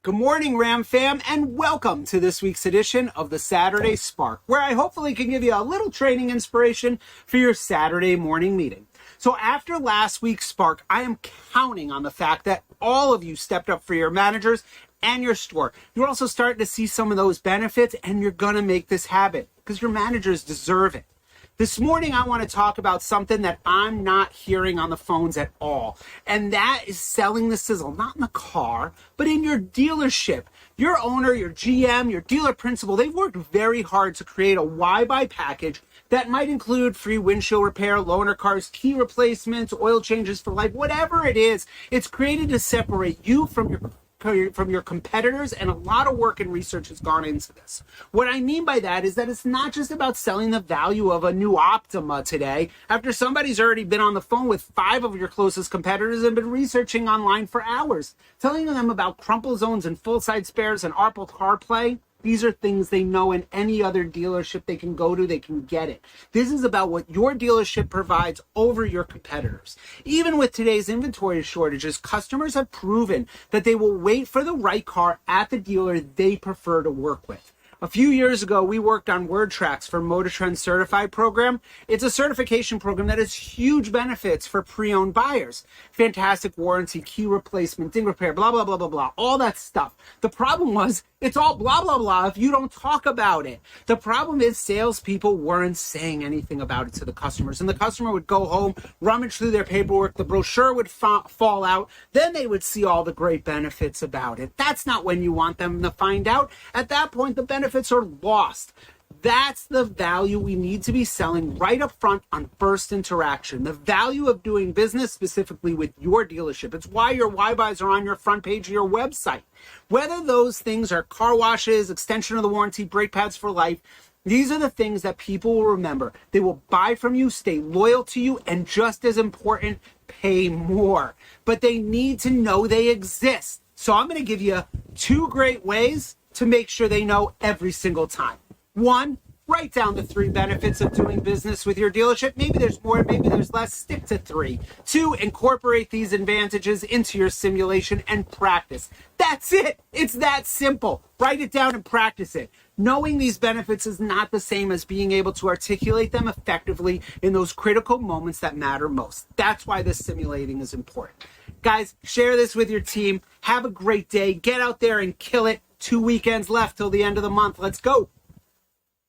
Good morning, Ram fam, and welcome to this week's edition of the Saturday Spark, where I hopefully can give you a little training inspiration for your Saturday morning meeting. So after last week's Spark, I am counting on the fact that all of you stepped up for your managers and your store. You're also starting to see some of those benefits, and you're going to make this habit because your managers deserve it. This morning, I want to talk about something that I'm not hearing on the phones at all, and that is selling the sizzle, not in the car, but in your dealership. Your owner, your GM, your dealer principal, they've worked very hard to create a why-buy package that might include free windshield repair, loaner cars, key replacements, oil changes for life, whatever it is. It's created to separate you from your competitors, and a lot of work and research has gone into this. What I mean by that is that it's not just about selling the value of a new Optima today after somebody's already been on the phone with 5 of your closest competitors and been researching online for hours, telling them about crumple zones and full-side spares and Apple CarPlay. These are things they know in any other dealership they can go to, they can get it. This is about what your dealership provides over your competitors. Even with today's inventory shortages, customers have proven that they will wait for the right car at the dealer they prefer to work with. A few years ago, we worked on Word Tracks for Motor Trend Certified program. It's a certification program that has huge benefits for pre-owned buyers. Fantastic warranty, key replacement, ding repair, blah, blah, blah, blah, blah, all that stuff. The problem was it's all blah, blah, blah if you don't talk about it. The problem is salespeople weren't saying anything about it to the customers, and the customer would go home, rummage through their paperwork, the brochure would fall out, then they would see all the great benefits about it. That's not when you want them to find out. At that point, the benefits are lost. That's the value we need to be selling right up front on first interaction. The value of doing business specifically with your dealership. It's why your why-buys are on your front page of your website. Whether those things are car washes, extension of the warranty, brake pads for life, these are the things that people will remember. They will buy from you, stay loyal to you, and just as important, pay more. But they need to know they exist. So I'm going to give you 2 great ways to make sure they know every single time. 1, write down the 3 benefits of doing business with your dealership. Maybe there's more, maybe there's less. Stick to 3. 2, incorporate these advantages into your simulation and practice. That's it. It's that simple. Write it down and practice it. Knowing these benefits is not the same as being able to articulate them effectively in those critical moments that matter most. That's why this simulating is important. Guys, share this with your team. Have a great day. Get out there and kill it. 2 weekends left till the end of the month. Let's go.